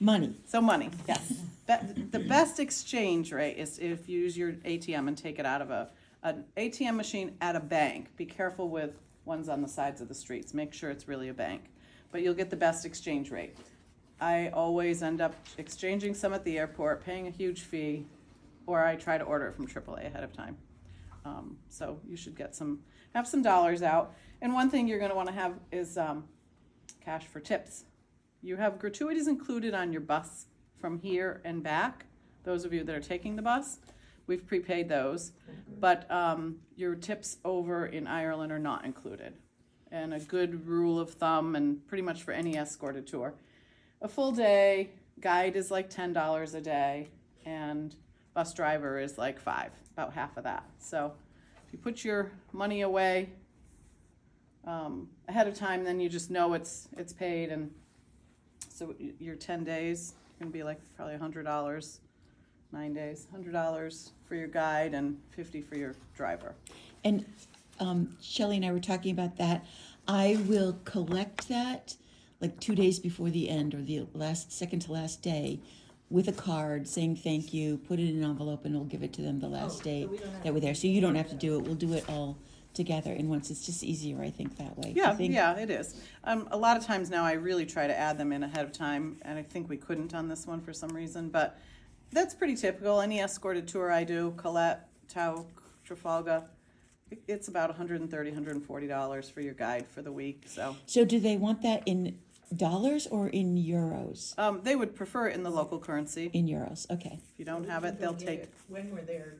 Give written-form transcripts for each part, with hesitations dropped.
Money. So money, yes. The best exchange rate is if you use your ATM and take it out of an ATM machine at a bank. Be careful with ones on the sides of the streets. Make sure it's really a bank. But you'll get the best exchange rate. I always end up exchanging some at the airport, paying a huge fee, or I try to order it from AAA ahead of time. So you should have some dollars out. And one thing you're gonna wanna have is cash for tips. You have gratuities included on your bus from here and back. Those of you that are taking the bus, we've prepaid those. But your tips over in Ireland are not included. And a good rule of thumb, and pretty much for any escorted tour, a full day guide is like $10 a day, and bus driver is like $5, about half of that. So if you put your money away ahead of time, then you just know it's paid, and so your 10 days can be like probably $100, 9 days, $100 for your guide and $50 for your driver. And Shelley and I were talking about that. I will collect that like 2 days before the end, or the second to last day, with a card saying thank you, put it in an envelope, and we'll give it to them the last day that we're there. So you don't have to do it. We'll do it all together and once. It's just easier, I think, that way. Yeah, it is. A lot of times now I really try to add them in ahead of time, and I think we couldn't on this one for some reason, but that's pretty typical. Any escorted tour I do, Colette, Tau, Trafalgar, it's about $130, $140 for your guide for the week. So do they want that in dollars or in euros? They would prefer it in the local currency. In euros, okay. If you don't have it, they'll take. When we're there,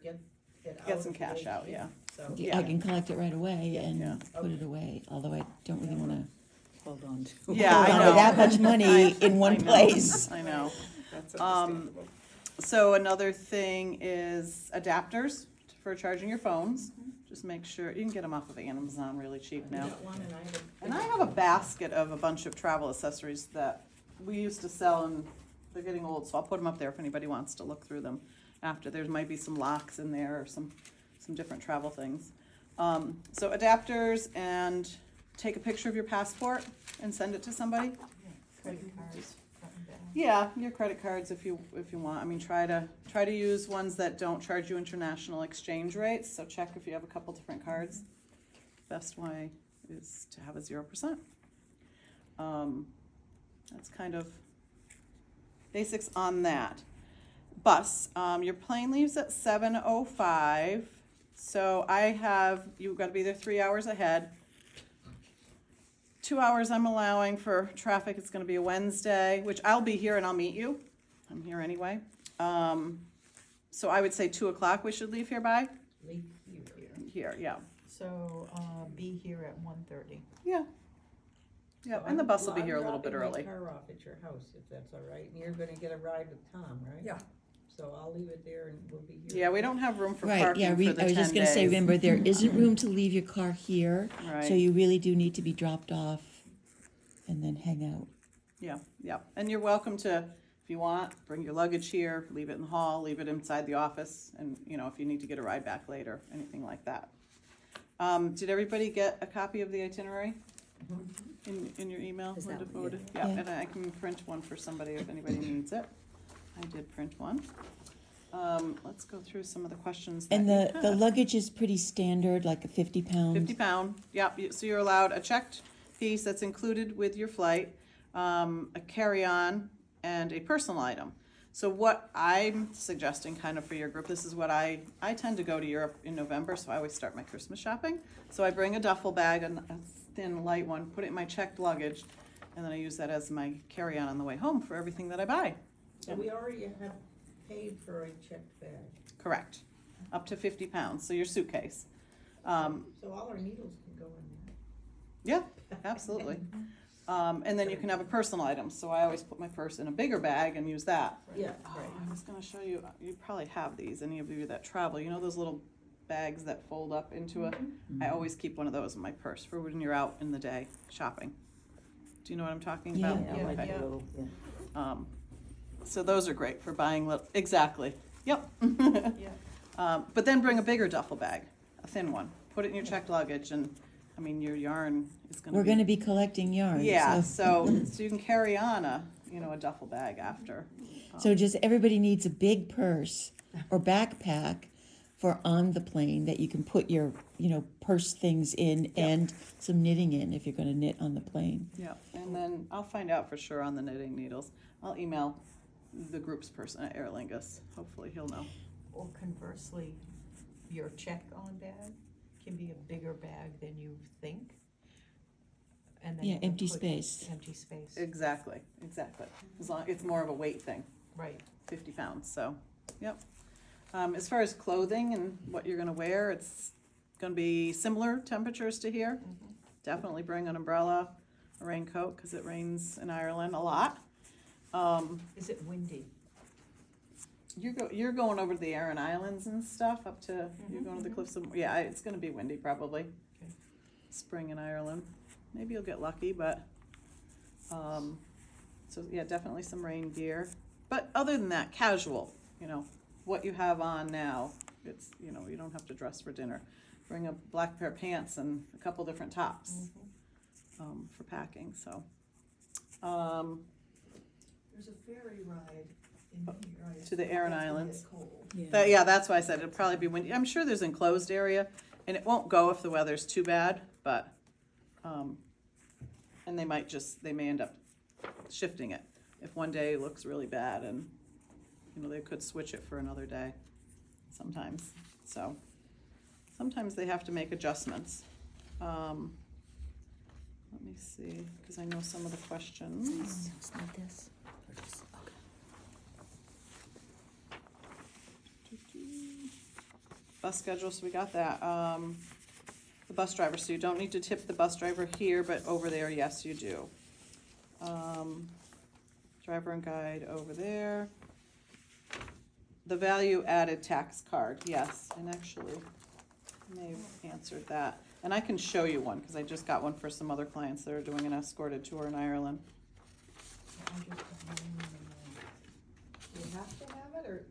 Get some cash out, yeah. So, Yeah. I can collect it right away and Yeah. put it away, although I don't really want to hold on to. Yeah, hold I on know. to that much money in one place. I know. That's understandable. So another thing is adapters for charging your phones. Just make sure, you can get them off of Amazon really cheap now. And I have a basket of a bunch of travel accessories that we used to sell, and they're getting old, so I'll put them up there if anybody wants to look through them after. There might be some locks in there or some different travel things. So adapters, and take a picture of your passport and send it to somebody. Credit cards, front and back. Yeah, your credit cards if you want. I mean, try to use ones that don't charge you international exchange rates. So check if you have a couple different cards. Best way is to have a 0%. That's kind of basics on that. Bus, your plane leaves at 7:05. So you've got to be there 3 hours ahead. 2 hours I'm allowing for traffic. It's going to be a Wednesday, which I'll be here and I'll meet you. I'm here anyway. So I would say 2 o'clock we should leave here by? Leave you here. Here, yeah. So, be here at 1:30. Yeah. Yeah, and the bus will be here a little bit early. I'm dropping my car off at your house, if that's all right, and you're gonna get a ride with Tom, right? Yeah. So I'll leave it there and we'll be here. Yeah, we don't have room for Right, parking yeah, for the 10 days. I was just gonna say, remember, there isn't room to leave your car here, Right. so you really do need to be dropped off and then hang out. Yeah. And you're welcome to, if you want, bring your luggage here, leave it in the hall, leave it inside the office, and, if you need to get a ride back later, anything like that. Did everybody get a copy of the itinerary in your email? Is that Linda what you forwarded? did? Yeah, Yeah. and I can print one for somebody if anybody needs it. I did print one. Let's go through some of the questions that And you the had. luggage is pretty standard, like a 50 pound. 50 pound, yeah, so you're allowed a checked piece that's included with your flight, a carry-on, and a personal item. So what I'm suggesting kind of for your group, this is what I tend to go to Europe in November, so I always start my Christmas shopping. So I bring a duffel bag, a thin, light one, put it in my checked luggage, and then I use that as my carry-on the way home for everything that I buy. So we already have paid for a checked bag. Correct. Up to 50 pounds, so your suitcase. So all our needles can go in there. Yeah, absolutely. And then you can have a personal item, so I always put my purse in a bigger bag and use that. Yeah, Oh, right. I was gonna show you, you probably have these, any of you that travel, those little bags that fold up into I always keep one of those in my purse for when you're out in the day shopping. Do you know what I'm talking about? Yeah, Okay. yeah. So those are great for buying exactly, yep. Yeah. But then bring a bigger duffel bag, a thin one, put it in your checked luggage, and I mean, your yarn is gonna be. We're gonna be collecting yarn. Yeah, So, so you can carry on a duffel bag after. so just everybody needs a big purse or backpack for on the plane that you can put your, purse things in and some knitting in if you're gonna knit on the plane. Yeah, and then I'll find out for sure on the knitting needles. I'll email the group's person at Aer Lingus. Hopefully he'll know. Or conversely, your check-on bag can be a bigger bag than you think. And then Yeah, you can empty put space. Empty space, Exactly. As long, it's more of a weight thing, right. 50 pounds, so, yep. As far as clothing and what you're gonna wear, it's gonna be similar temperatures to here. Definitely bring an umbrella, a raincoat, because it rains in Ireland a lot. Is it windy? You're going over to the Aran Islands and stuff, up to, you're going to the cliffs of, yeah, it's gonna be windy probably. Okay. Spring in Ireland. Maybe you'll get lucky, but, so yeah, definitely some rain gear. But other than that, casual, what you have on now, it's, you don't have to dress for dinner. Bring a black pair of pants and a couple different tops, for packing, so. There's a ferry ride in here. To the Aran Islands. Cold. Yeah, that's why I said it'll probably be windy. I'm sure there's enclosed area, and it won't go if the weather's too bad, but, and they may end up shifting it. If one day looks really bad and, they could switch it for another day sometimes. So, sometimes they have to make adjustments. Let me see, because I know some of the questions. Bus schedule, so we got that. The bus driver, so you don't need to tip the bus driver here, but over there, yes, you do. Driver and guide over there. The value added tax card, yes, and actually, I may have answered that. And I can show you one, because I just got one for some other clients that are doing an escorted tour in Ireland. Do you have to have it, or?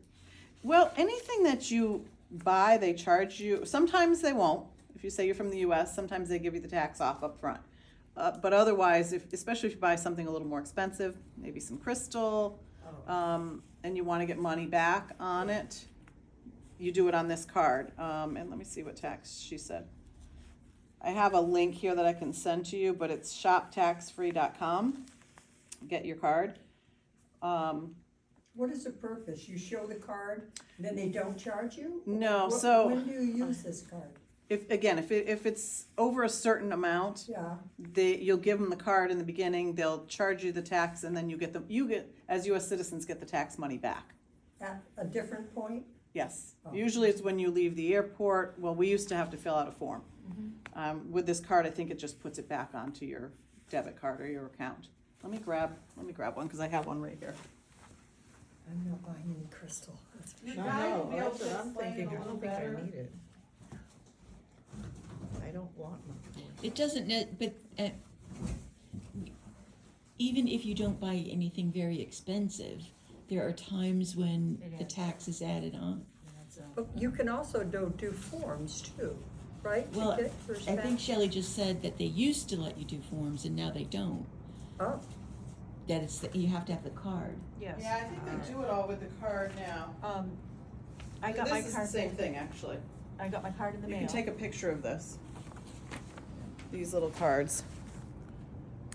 Well, anything that you buy, they charge you. Sometimes they won't. If you say you're from the U.S., sometimes they give you the tax off up front. But otherwise, especially if you buy something a little more expensive, maybe some crystal, and you want to get money back on it, you do it on this card. And let me see what tax she said. I have a link here that I can send to you, but it's shoptaxfree.com. Get your card. What is the purpose? You show the card, then they don't charge you? No, Wh- so- When do you use this card? If it's over a certain amount, Yeah, you'll give them the card in the beginning, they'll charge you the tax, and then you get, as US citizens, get the tax money back. at a different point? Yes, Oh. usually it's when you leave the airport. Well, we used to have to fill out a form. With this card, I think it just puts it back onto your debit card or your account. Let me grab one, because I have one right here. I'm not buying any crystal. I know, that's what I'm thinking, I don't think I need it. I don't want much more. It doesn't, but even if you don't buy anything very expensive, there are times when the tax is added on. But you can also do forms too, right? To Well, get first I think back? Shelley just said that they used to let you do forms and now they don't. Oh, That you have to have the card. Yes. Yeah, I think they do it all with the card now. I got my This is card. the same thing, actually. I got my card in the You mail. can take a picture of this. These little cards.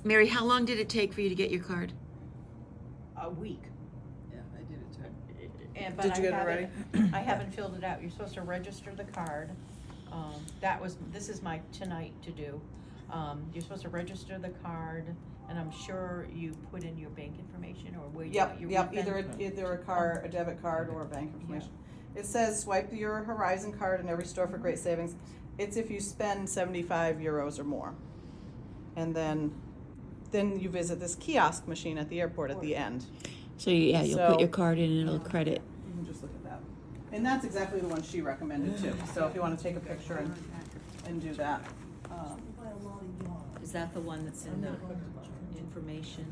Mary, how long did it take for you to get your card? A week. Yeah, I did it too. But Did you get it already? I haven't filled it out. You're supposed to register the card. This is my tonight to do. You're supposed to register the card, and I'm sure you put in your bank information or where you Yep, your yep, refund. either a debit card or a bank information. It says swipe your Horizon card in every store for great savings. It's if you spend 75 euros or more. And then you visit this kiosk machine at the airport at the end. So yeah, you'll So- put your card in and it'll credit. You can just look at that. And that's exactly the one she recommended too. So if you want to take a picture and do that. Is that the one that's in the information?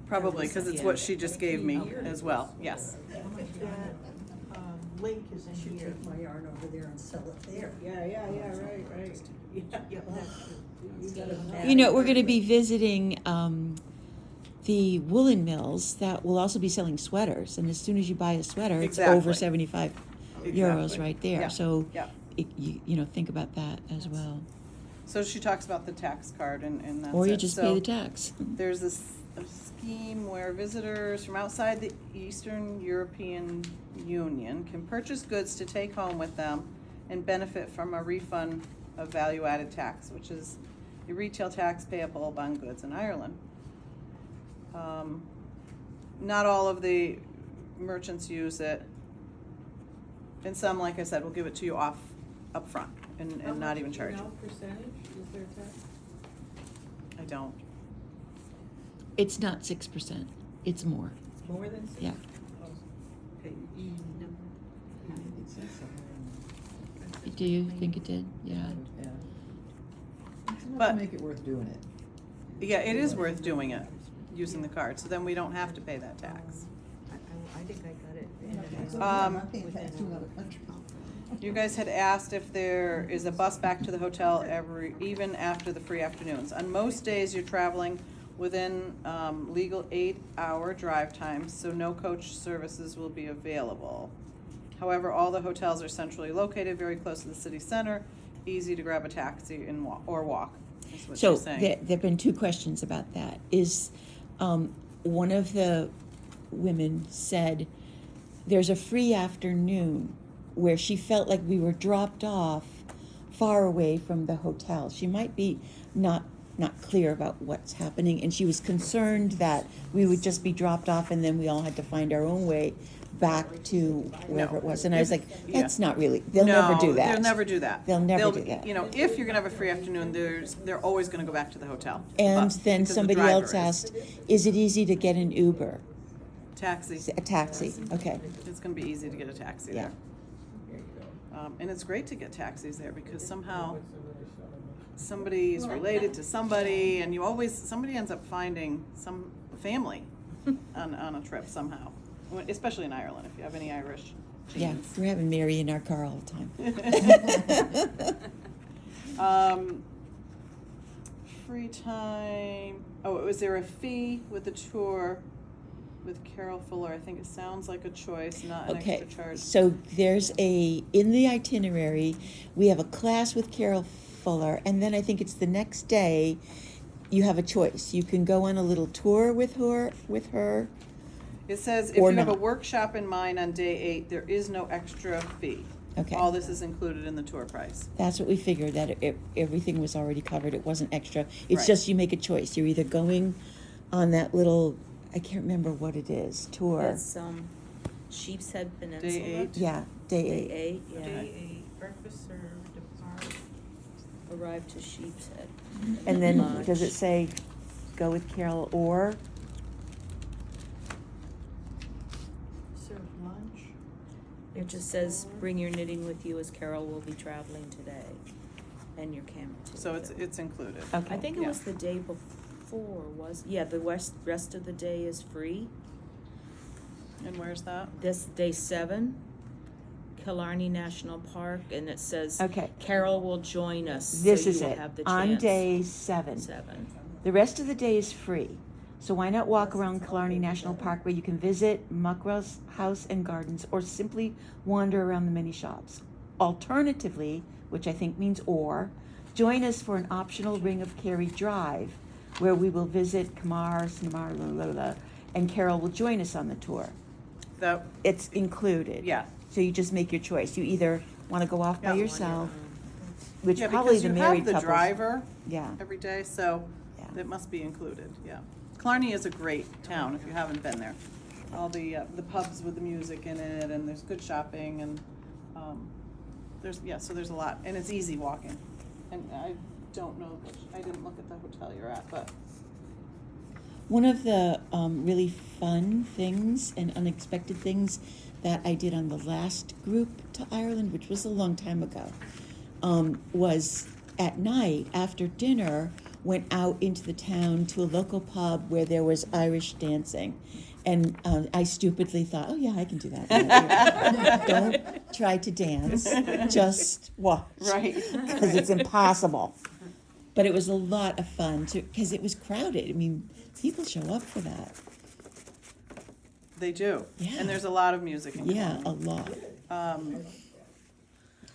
Probably, because it's what she just gave me as well, yes. link is in Should here. take my yarn over there and sell it there. Yeah, right. Yeah, that's true. You got a You know, we're going to be visiting the woolen mills that will also be selling sweaters, and as soon as you buy a sweater, it's over Exactly. 75 euros Exactly. right there. Yeah. So, Yeah. you know, think about that as well. So she talks about the tax card and that's Or you it. just So pay the tax. there's a scheme where visitors from outside the Eastern European Union can purchase goods to take home with them and benefit from a refund of value-added tax, which is the retail tax payable on goods in Ireland. Not all of the merchants use it. And some, like I said, will give it to you up front and not even charge you. Percentage is their tax? I don't. It's not 6%. It's more. More than six? Yeah. Okay, It says somewhere Do you think it did? Yeah. yeah. It's enough But- to make it worth doing it. Yeah, it is worth doing it, using the card, so then we don't have to pay that tax. I think I got it. So Um, I'm not paying tax to another country. You guys had asked if there is a bus back to the hotel even after the free afternoons. On most days, you're traveling within legal 8-hour drive times, so no coach services will be available. However, all the hotels are centrally located, very close to the city center, easy to grab a taxi and walk, is what So she's saying. there've been two questions about that. Is one of the women said there's a free afternoon where she felt like we were dropped off far away from the hotel. She might be not clear about what's happening, and she was concerned that we would just be dropped off and then we all had to find our own way back to wherever No. it was. And I was like, Yeah. that's not really, they'll never do that. No, they'll never do that. They'll never do that. You know, if you're gonna have a free afternoon, they're always gonna go back to the hotel. And bus, then because the somebody driver else is. asked, is it easy to get an Uber? Taxi. A taxi, okay, It's gonna be easy to get a taxi yeah. there. And it's great to get taxis there because somehow somebody is related to somebody and somebody ends up finding some family on a trip somehow. Especially in Ireland, if you have any Irish Yeah, genes. we're having Mary in our car all the time. Free time, was there a fee with the tour with Carol Fuller? I think it sounds like a choice, not an Okay, extra charge. so there's in the itinerary, we have a class with Carol Fuller, and then I think it's the next day, you have a choice. You can go on a little tour with her. It says, if Or you have a not. workshop in mind on day 8, there is no extra fee. Okay. All this is included in the tour price. That's what we figured, that everything was already covered, it wasn't extra. It's Right. just you make a choice. You're either going on that little, I can't remember what it is, tour. It's, Sheep's Head Peninsula. Day 8. Yeah, day Day 8. 8, yeah. Day 8, breakfast served, depart. Arrive to Sheep's Head. And then, Lodge. does it say, go with Carol or? Serve lunch. It just says, bring your knitting with you as Carol will be traveling today, and your camera too. So it's included. Okay. I think it Yeah. was the day before, the rest of the day is free. And where's that? This, day 7, Killarney National Park, and it says, Okay. Carol will join us, so This you is will it, have the on chance. day 7. 7. The rest of the day is free. So why not walk around Killarney National Park where you can visit Muckra's House and Gardens or simply wander around the many shops. Alternatively, which I think means or, join us for an optional Ring of Kerry drive where we will visit Kamar, Snamar, Lola, and Carol will join us on the tour. That, It's included. yeah. So you just make your choice. You either want to go off by Yeah. yourself, which Yeah, probably because the you married have the couples. driver Yeah. every day, so Yeah. it must be included, yeah. Killarney is a great town if you haven't been there. All the pubs with the music in it, and there's good shopping, and so there's a lot, and it's easy walking. And I don't know, I didn't look at the hotel you're at, but One of the really fun things and unexpected things that I did on the last group to Ireland, which was a long time ago, was at night after dinner, went out into the town to a local pub where there was Irish dancing. And I stupidly thought, oh yeah, I can do that. Don't try to dance, just watch. Right. Because it's impossible. But it was a lot of fun because it was crowded. I mean, people show up for that. They do. Yeah. And there's a lot of music in Yeah, a Cologne. lot.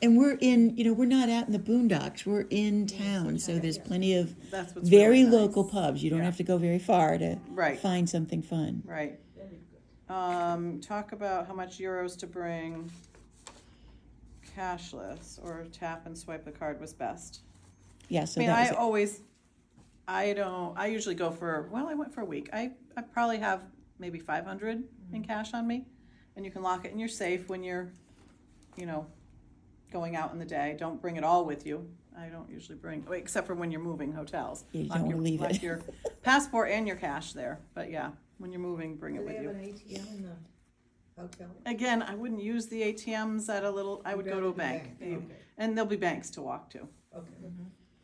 And we're in, we're not out in the boondocks. We're in town, so there's plenty of That's what's very really nice. local pubs. You don't Yeah. have to go very far to Right. find something fun. Right. Talk about how much euros to bring. Cashless or tap and swipe the card was best. Yeah, so I mean, that was I it. always, I usually go for, well, I went for a week. I probably have maybe 500 in cash on me, and you can lock it and you're safe when you're, going out in the day. Don't bring it all with you. I don't usually bring, except for when you're moving hotels. Yeah, you Lock don't your- wanna leave lock it. your passport and your cash there, but yeah, when you're moving, bring it Do they with have you. an ATM in the hotel? Again, I wouldn't use the ATMs at a little, I would go to a bank. Okay, And there'll be banks to walk to. okay.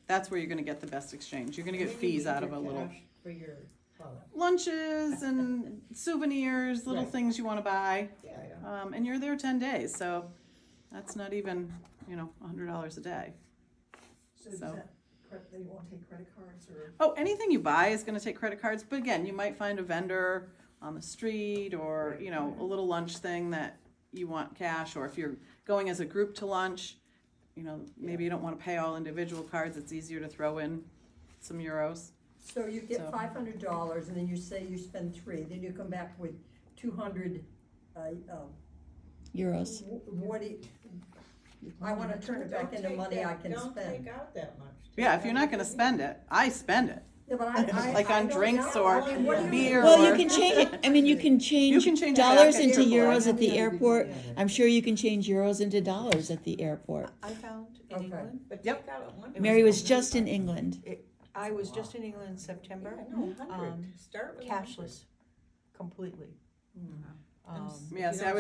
That's where you're gonna get the best exchange. You're gonna get fees out of a little For your product. lunches and souvenirs, little Right. things you wanna buy. Yeah, yeah. And you're there 10 days, so that's not even, $100 a day. So does So- that, they won't take credit cards or? Oh, anything you buy is gonna take credit cards, but again, you might find a vendor on the street or, a little lunch thing that you want cash, or if you're going as a group to lunch, maybe you don't wanna pay all individual cards, it's easier to throw in some euros. So you get So- $500 and then you say you spend 3, then you come back with 200, Euros. what do you, I wanna turn it back into money I can Don't spend. take out that much. Yeah, if you're not gonna spend it, I spend it. Yeah, but I Like I on don't drinks know. or I mean, what do you- beer Well, or- you can change. I mean, you can change, can change it dollars back at into the airport. euros at the airport. I'm sure you can change euros into dollars at the airport. I found in Okay. England, But Yep. take out one. Mary was just in England. I was just in England in September, Yeah, no, 100. Start with 100. cashless, completely. Yeah, see, I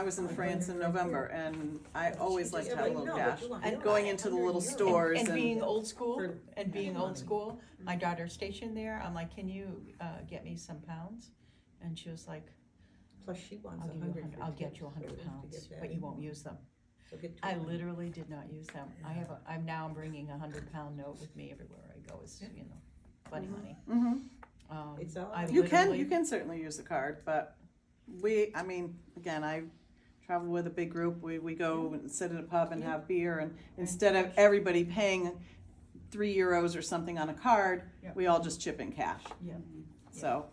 was in France in November, and I always like to have a little cash. And Going into the little stores And and, being old school, For and being money. old school, my daughter's stationed there, I'm like, can you, get me some pounds? And she was like, Plus she wants I'll give you 100. I'll get you 100 pounds, but you won't use them. So get I 200. literally did not use them. I'm bringing a 100-pound note with me everywhere I go, it's, funny money. Mhm. It's all- I You literally- can certainly use the card, but again, I travel with a big group, we go and sit at a pub and have beer, and instead of everybody paying €3 or something on a card, Yeah. we all just chip in cash. Yeah. So,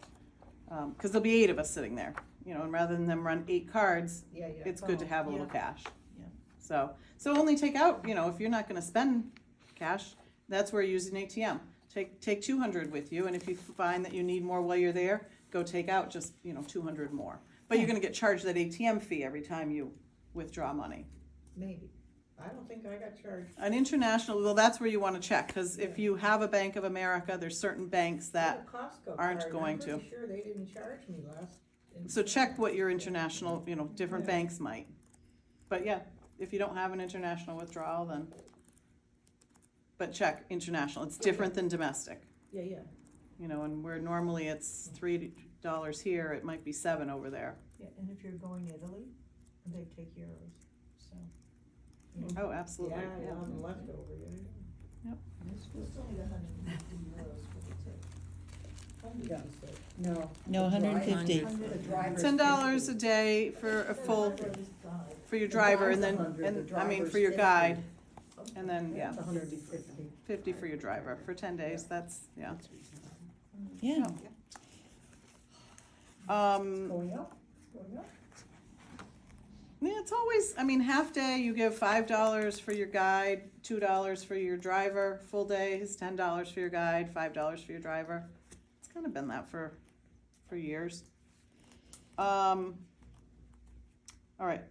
cause there'll be 8 of us sitting there, and rather than them run 8 cards, Yeah, yeah. it's good to have a little Yeah. cash. Yeah. So only take out, if you're not gonna spend cash, that's where you use an ATM. Take 200 with you, and if you find that you need more while you're there, go take out just, 200 more. But you're gonna get charged that ATM fee every time you withdraw money. Maybe. I don't think I got charged. An international, well, that's where you wanna check, cause if you have a Bank of America, there's certain banks that, I have a Costco aren't card. going I'm to. pretty sure they didn't charge me last. so check what your international, different Yeah. banks might. But yeah, if you don't have an international withdrawal, then, but check international, it's different than domestic. Yeah, yeah. And where normally it's $3 here, it might be 7 over there. Yeah, and if you're going to Italy, they take euros, so. Oh, absolutely. Yeah, on the leftover, yeah. No. No, The driver- 150. the driver's $10 a day for a full, for your driver, and then, for your guide, and then, yeah, It's 150. 50 for your driver, for 10 days, that's, yeah. Yeah. Going up, going up. Yeah, it's always, half day, you give $5 for your guide, $2 for your driver, full day is $10 for your guide, $5 for your driver. It's kind of been that for years. All right.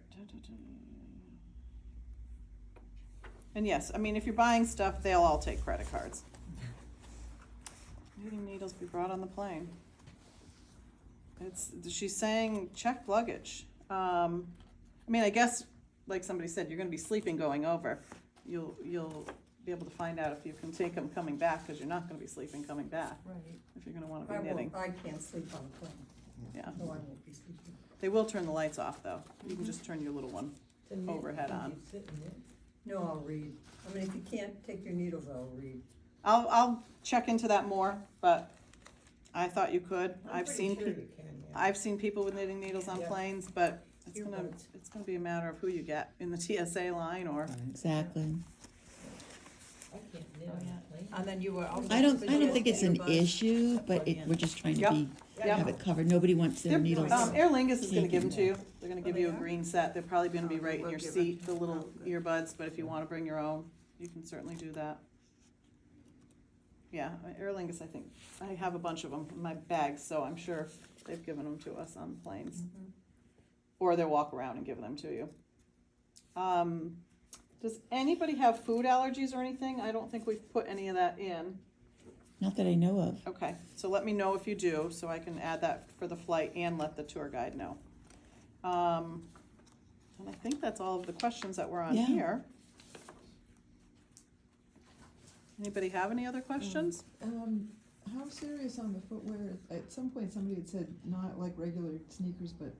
And yes, if you're buying stuff, they'll all take credit cards. Knitting needles be brought on the plane. She's saying check luggage. I guess, like somebody said, you're gonna be sleeping going over. You'll be able to find out if you can take them coming back, because you're not gonna be sleeping coming back, Right. if you're gonna wanna be I knitting. won't, I can't sleep on a plane. Yeah. No, I won't be sleeping. They will turn the lights off, though. You can just turn your little one overhead on. No, I'll read. I mean, if you can't take your needles, I'll read. I'll check into that more, but I thought you could. I've seen people with knitting needles on Yeah. planes, but it's gonna, Earbuds. it's gonna be a matter of who you get in the TSA line or, Exactly. And then you were also. I don't think it's an Earbuds. issue, but we're just trying to Yep. have it covered. Nobody wants their needles. Aer Lingus is gonna give them taken. to you. They're gonna give you a green set. They're probably gonna be right in your seat, the little earbuds, but if you wanna bring your own, you can certainly do that. Yeah, Aer Lingus, I think, I have a bunch of them in my bag, so I'm sure they've given them to us on planes. Or they'll walk around and give them to you. Does anybody have food allergies or anything? I don't think we've put any of that in. Not that I know of. Okay, so let me know if you do, so I can add that for the flight and let the tour guide know. And I think that's all of the questions that were on Yeah. here. Anybody have any other questions? How serious on the footwear? At some point, somebody had said not like regular sneakers, but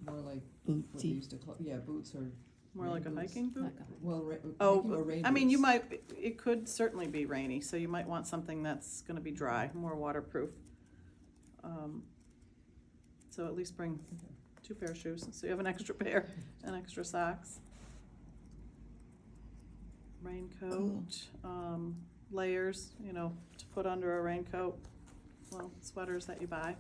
more like what they Bootsy. used to call, yeah, boots or, More like a Rain boots. hiking boot? well, Oh, hiking or rain I mean, you boots. might, it could certainly be rainy, so you might want something that's gonna be dry, more waterproof. So at least bring 2 pair of shoes, so you have an extra pair and extra socks. Raincoat, layers, to put under a raincoat, well, sweaters that you buy.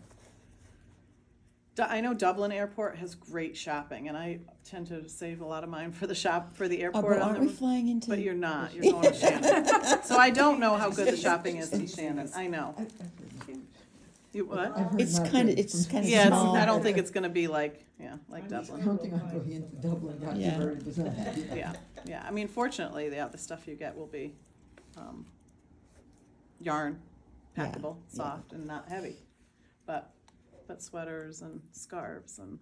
I know Dublin Airport has great shopping, and I tend to save a lot of mine for the Oh, airport. but on aren't we them. flying into? But you're not, you're going to Shannon. So I don't know how good the shopping is in Shannon, I know. I've heard You what? I've heard It's not kind of, good it's from- kind of Yeah, small. I don't think it's gonna be like Dublin. Counting on going into Dublin got Yeah. diverted to something. Yeah, I mean, fortunately, the stuff you get will be, yarn, Yeah, packable, yeah. soft, and not heavy. But sweaters and scarves and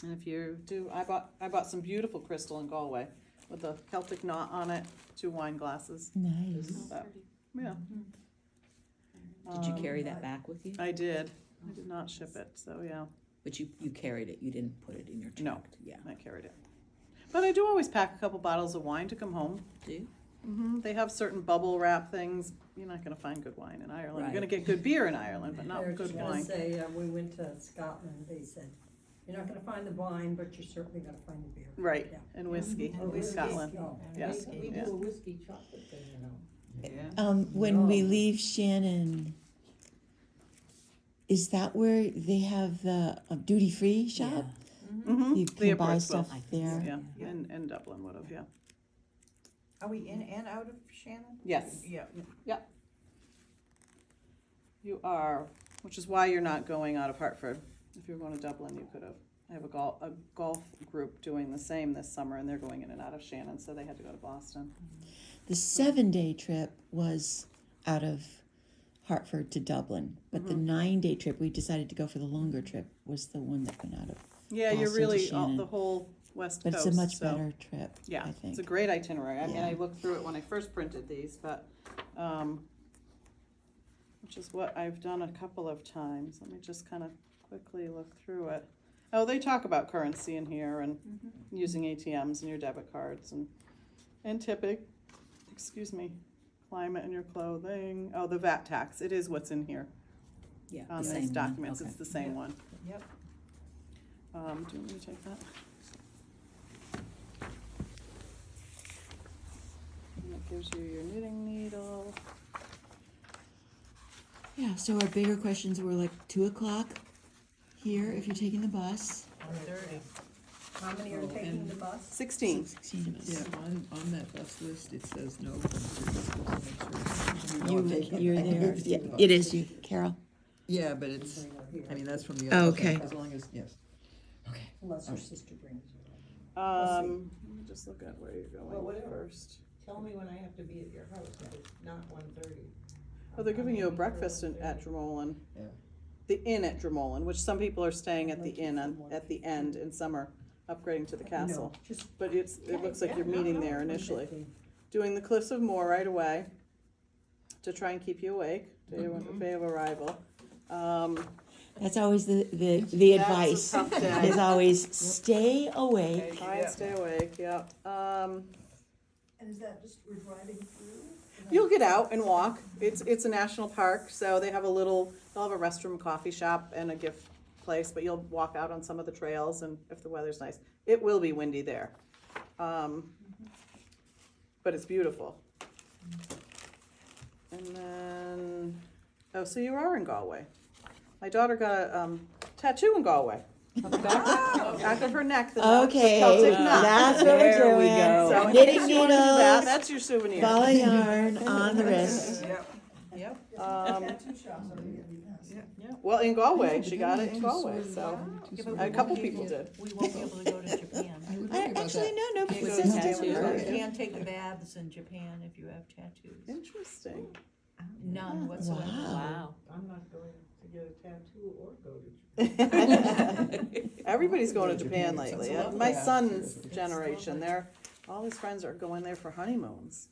if you do, I bought some beautiful crystal in Galway with a Celtic knot on it, 2 wine glasses, Nice. so, yeah. Did you carry that back with you? I did not ship it, so yeah, But you carried it, you didn't put it in your checked? No. Yeah. I carried it. But I do always pack a couple bottles of wine to come home. Do you? They have certain bubble wrap things. You're not gonna find good wine in Ireland. You're Right. gonna get good beer in Ireland, but I not was good just gonna wine. say, we went to Scotland, they said, you're not gonna find the wine, but you're certainly gonna find the beer. Right, Yeah. and whiskey Oh, in whiskey. Scotland. Oh, Yeah. We Yeah. do a whiskey chocolate thing, When we leave Shannon, is that where they have the duty-free shop? Mm-hmm. You The can buy airports will. stuff there. Yeah, and Dublin would have, yeah. Are we in and out of Shannon? Yes, Yeah. you are, which is why you're not going out of Hartford. If you're going to Dublin, you could have. I have a golf group doing the same this summer, and they're going in and out of Shannon, so they had to go to Boston. The 7-day trip was out of Hartford to Dublin, but the 9-day trip, we decided to go for the longer trip, was the one that went out of. Yeah, you're Boston to really, Shannon. the whole West But Coast. it's a much so- better trip, Yeah, I it's think. a great itinerary. I mean, Yeah. I looked through it when I first printed these, but, which is what I've done a couple of times. Let me just kind of quickly look through it. Oh, they talk about currency in here and using ATMs and your debit cards and tipping, climate in your clothing. Oh, the VAT tax. It is what's in here Yeah. on the these same one. documents. Okay. It's the same one. Yep. Do you want me to take that? And that gives you your knitting needle. Yeah, so our bigger questions were like 2:00 here, if you're taking the bus. 1:30. How many are taking the bus? 16. 16 of us. Yeah, on that bus list, it says no. from You're there. Yeah, it is you, Carol. Yeah, but it's, I mean, that's from the Oh, other. okay. As long as, yes. Okay. Unless your sister brings her. Let me just look at where you're Well, going whatever. first. Tell me when I have to be at your house, if it's not 1:30. Oh, they're giving you a breakfast at Dromoland. Yeah. The inn at Dromoland, which some people are staying at the inn at the end in summer, upgrading to the castle. No, just But it looks like you're Yeah, no, meeting no, there 1:15. initially. Doing the Cliffs of Moher right away to try and keep you awake day of arrival. And That's always the That's a advice. tough day. Is always stay awake. Try and stay awake, yeah. And is that just, we're driving through? You'll get out and walk. It's a national park, so they'll have a restroom, coffee shop, and a gift place, but you'll walk out on some of the trails, and if the weather's nice. It will be windy there. But it's beautiful. And then, so you are in Galway. My daughter got a tattoo in Galway. Back of her neck, the Okay, Celtic knot. that's what we're There we doing. go. So in Knitting case you wanna do that, needles, that's your souvenir. ball of yarn on the wrist. Yep. Tattoo shops are gonna be nice. Well, in Galway, Yeah, she but got then it in you Galway, sort of- so you Yeah, sort but a of- couple people did. We won't be able to go to Japan. I would worry about Actually, that. no, no, Can't With go the to tattoo. Japan. Yeah. Can't take baths in Japan if you have tattoos. Interesting. None whatsoever. Wow. I'm not going to get a tattoo or go to Everybody's going to Japan lately. It's a lot My of son's that. generation, all his friends are going there for honeymoons.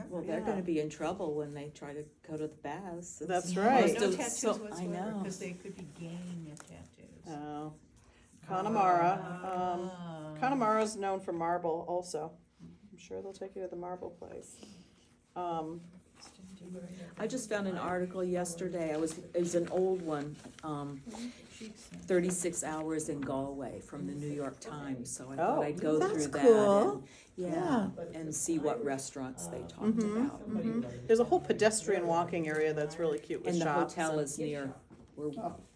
Well, they're Yeah. gonna be in trouble when they try to go to the baths. That's No right. Most of- tattoos so- I whatsoever, know. because they could be gang tattoos. Oh. Connemara. Ah. Connemara's known for marble also. I'm sure they'll take you to the marble place. I just found an article yesterday, it was an old one, 36 hours in Galway from the New York Times, so I Oh, thought I'd go that's through that. cool. And, yeah, and see what restaurants they talked Mhm. about. There's a whole pedestrian walking area that's really cute with And the shops. hotel and- is near, we're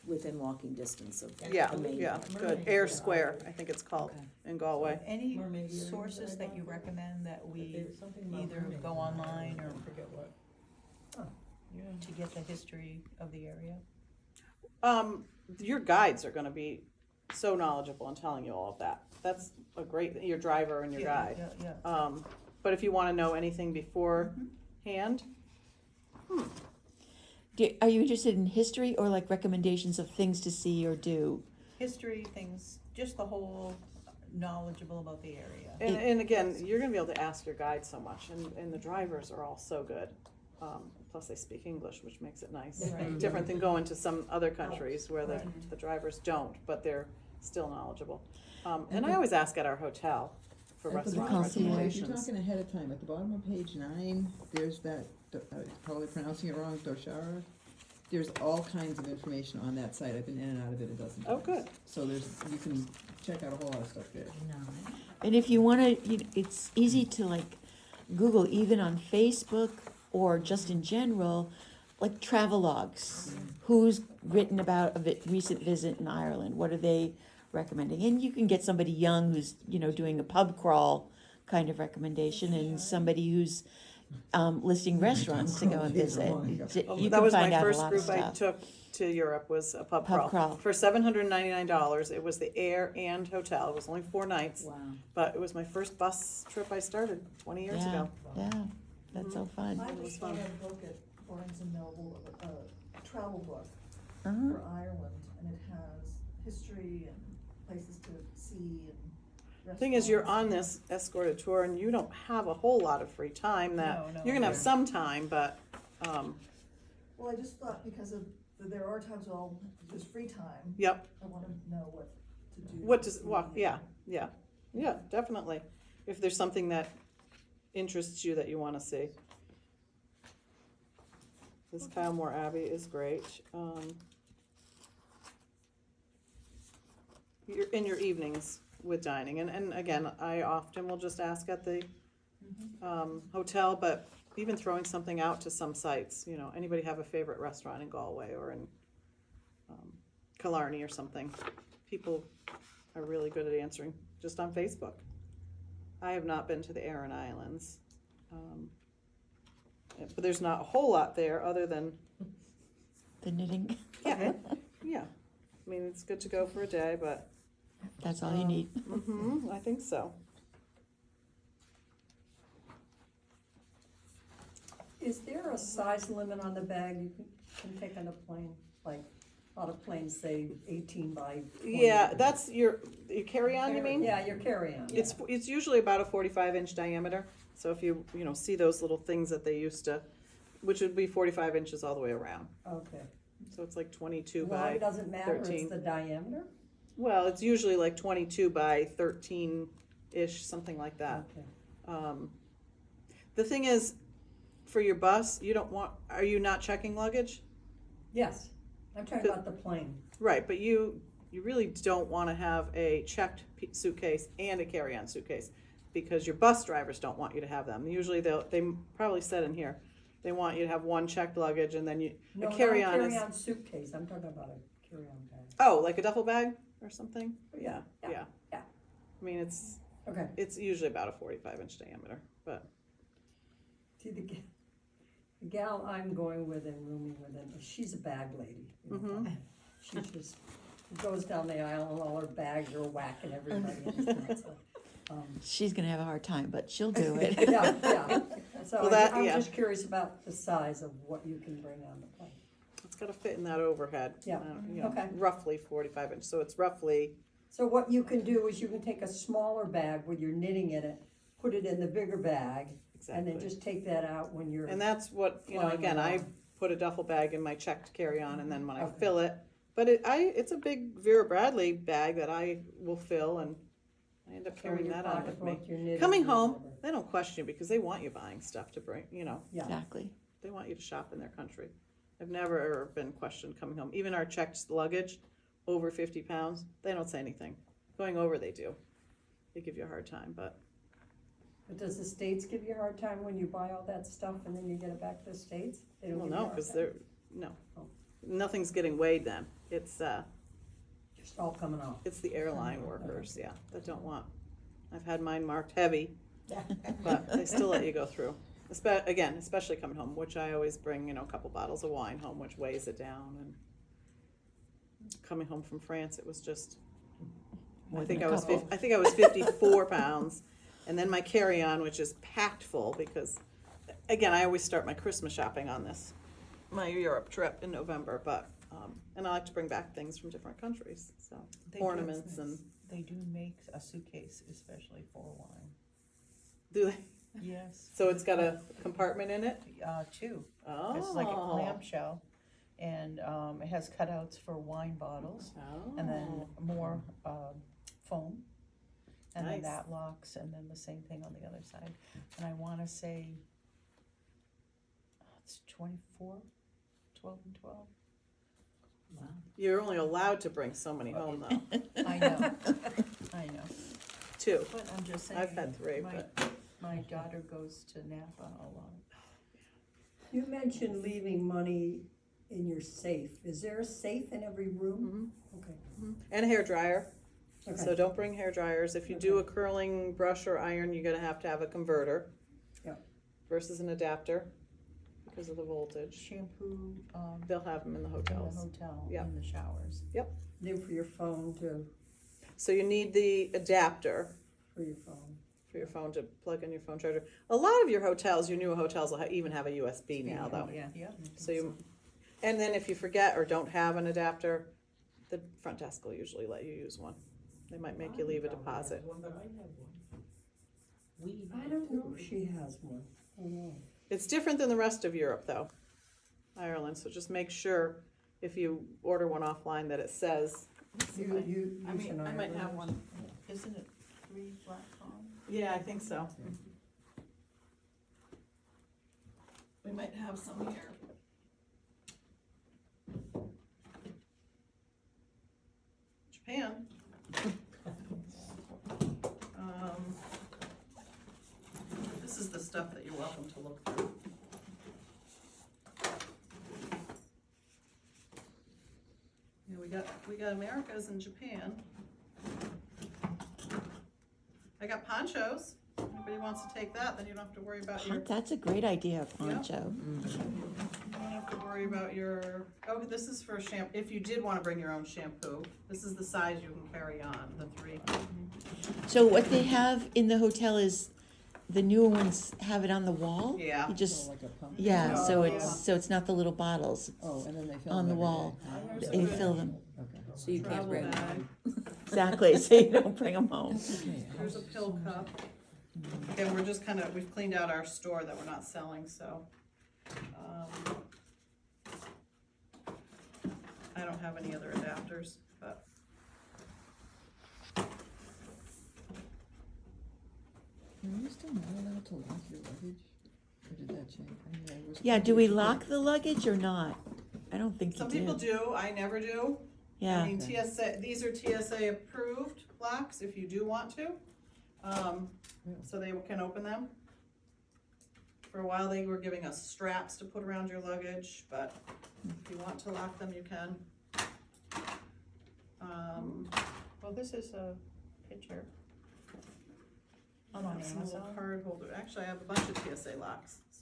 within walking distance of Yeah, the main. yeah, good. Air Square, I think it's called, Okay. in Galway. Any Mermaid earrings sources or that you recommend that we There's something about either mermaids go in there. online or I forget what. to get the history of the area? Your guides are gonna be so knowledgeable in telling you all of that. That's a great, your driver and your guide. Yeah. But if you wanna know anything beforehand, Are you interested in history or like recommendations of things to see or do? History, things, just the whole knowledgeable about the area. and again, you're gonna be able to ask your guide so much, and the drivers are all so good. Plus they speak English, which makes it nice. Right. Different than going to some other countries where Right. the drivers don't, but they're still knowledgeable. And I always ask at our hotel for At the restaurant bottom, if you're recommendations. talking ahead of time, at the bottom of page 9, there's that, probably pronouncing it wrong, Doshara. There's all kinds of information on that site. I've been in and out of it a dozen times. Oh, good. So you can check out a whole lot of stuff there. And if you want to, it's easy to like Google even on Facebook or just in general, like travelogues. Who's written about a recent visit in Ireland? What are they recommending? And you can get somebody young who's doing a pub crawl kind of recommendation, and somebody who's listing restaurants to go and visit. You That can was find my out a first lot of group I stuff. took to Europe, was a pub Pub crawl. crawl. For $799, it was the air and hotel. It was only 4 nights, Wow. but it was my first bus trip I started 20 years Yeah, ago. yeah, that's so fun. I It was just fun. read a book at Barnes and Noble, a travel book Uh-huh. for Ireland, and it has history and places to see and restaurants. Thing is, you're on this escorted tour and you don't have a whole lot of free time that, No, you're gonna have right. some time, but, Well, I just thought because there are times when there's free time, yep, I wanna know what to do. what does, well, yeah, definitely. If there's something that interests you that you wanna see. This Kylemore Abbey is great. You're in your evenings with dining, and again, I often will just ask at the hotel, but even throwing something out to some sites, anybody have a favorite restaurant in Galway or in Killarney or something? People are really good at answering just on Facebook. I have not been to the Aran Islands, but there's not a whole lot there other than, The knitting, yeah, I mean, it's good to go for a day, but that's all you need. I think so. Is there a size limit on the bag you can take on a plane? Like, a lot of planes say 18 by 20. Yeah, that's your carry-on, you mean? Yeah, your carry-on. It's usually about a 45-inch diameter. So if you see those little things that they used to, which would be 45 inches all the way around. Okay. So it's like 22 Long by, doesn't matter, 13. it's the diameter? well, it's usually like 22 by 13-ish, something like that. Okay. The thing is, for your bus, are you not checking luggage? Yes, I'm talking about the plane. Right, but you really don't want to have a checked suitcase and a carry-on suitcase, because your bus drivers don't want you to have them. Usually they probably said in here, they want you to have one checked luggage and then No, a not a carry-on is, carry-on suitcase, I'm talking about a carry-on bag. oh, like a duffel bag or something? Yeah. Yeah. I mean, Okay, it's usually about a 45-inch diameter, but, see, the gal I'm going with and rooming with, and she's a bag lady. you know. Mhm. She just goes down the aisle and all her bags are whacking everybody. And stuff, so, She's gonna have a hard time, but she'll do it. yeah. So Well, I'm yeah. just curious about the size of what you can bring on the plane. it's gotta fit in that overhead. Yeah, okay. Roughly 45-inch, so it's roughly, So what you can do is you can take a smaller bag with your knitting in it, put it in the bigger bag, and then exactly. just take that out when you're. And that's what, flying again, I around. put a duffel bag in my checked carry-on, and then when I Okay. fill it, but it's a big Vera Bradley bag that I will fill, and I end up throw in carrying your that on with me. pocketbook, your knitting, Coming or home, whatever. they don't question you because they want you buying stuff to bring, Yeah, Exactly. they want you to shop in their country. I've never ever been questioned coming home. Even our checked luggage, over 50 pounds, they don't say anything. Going over, they do. They give you a hard time, but but does the States give you a hard time when you buy all that stuff and then you get it back to the States? They don't well, give you a no, hard because time? no, Oh. nothing's getting weighed then. It's Just all coming off. It's the airline workers, yeah, that don't want. I've had mine marked heavy, Yeah. but they still let you go through. Again, especially coming home, which I always bring, a couple bottles of wine home, which weighs it down. And coming home from France, it was just, More I than think a I was couple. I think I was 54 pounds, and then my carry-on, which is packed full because, again, I always start my Christmas shopping on this, my Europe trip in November, but. And I like to bring back things from different countries, so They do- ornaments and They do make a suitcase especially for wine. do they? Yes. So it's got a compartment in it? Two. Oh. It's like a clamshell, and it has cutouts for wine bottles, and then more foam, and then Nice. that locks, and then the same thing on the other side. And I want to say it's 24, 12 and 12. You're only allowed to bring so many home, though. I know, I know. 2. But I'm just saying. I've had 3, my, but my daughter goes to Napa a lot. You mentioned leaving money in your safe. Is there a safe in every room? Okay. and a hair dryer. Okay. So don't bring hair dryers. If you do a curling brush or iron, you're gonna have to have a converter. Yep. Versus an adapter because of the voltage. Shampoo, They'll have them in the in the hotels. hotel, Yep. in the showers. Then for your phone So you need the adapter for your phone. for your phone to plug in your phone charger. A lot of your hotels, your newer hotels, will even have a USB now, though. Yeah. So and then if you forget or don't have an adapter, the front desk will usually let you use one. They might make you leave a deposit. I don't know if she has one. I don't know. It's different than the rest of Europe, though, Ireland. So just make sure if you order one offline that it says. You I use an might have iron. one. Isn't it 3 flat column? Yeah, I think so. We might have some here. Japan. This is the stuff that you're welcome to look through. Yeah, we got Americas and Japan. I got ponchos. Anybody wants to take that, then you don't have to worry about your. That's a great idea, poncho. You don't have to worry about your. Oh, this is for shampoo. If you did want to bring your own shampoo, this is the size you can carry on. The 3. So what they have in the hotel is the newer ones have it on the wall. Yeah. You Oh, just like a pump. so Oh, it's not the little bottles Oh, and then they fill on them the every wall. day. There's They a fill them Okay. So you can't travel bring bag. exactly, so you don't bring them home. Here's a pill cup. And we're just we've cleaned out our store that we're not selling, so. I don't have any other adapters, but. Are you still not allowed to lock your luggage? Or did that change? I mean, I was- Yeah, do we lock the luggage or not? I don't think you Some do. people do, I never do. I Yeah, mean, TSA, these are TSA approved locks if you do want to. So they can open them. For a while, they were giving us straps to put around your luggage, but if you want to lock them, you can. Well, this is a picture. I On have some little Amazon. card holder, actually, I have a bunch of TSA locks,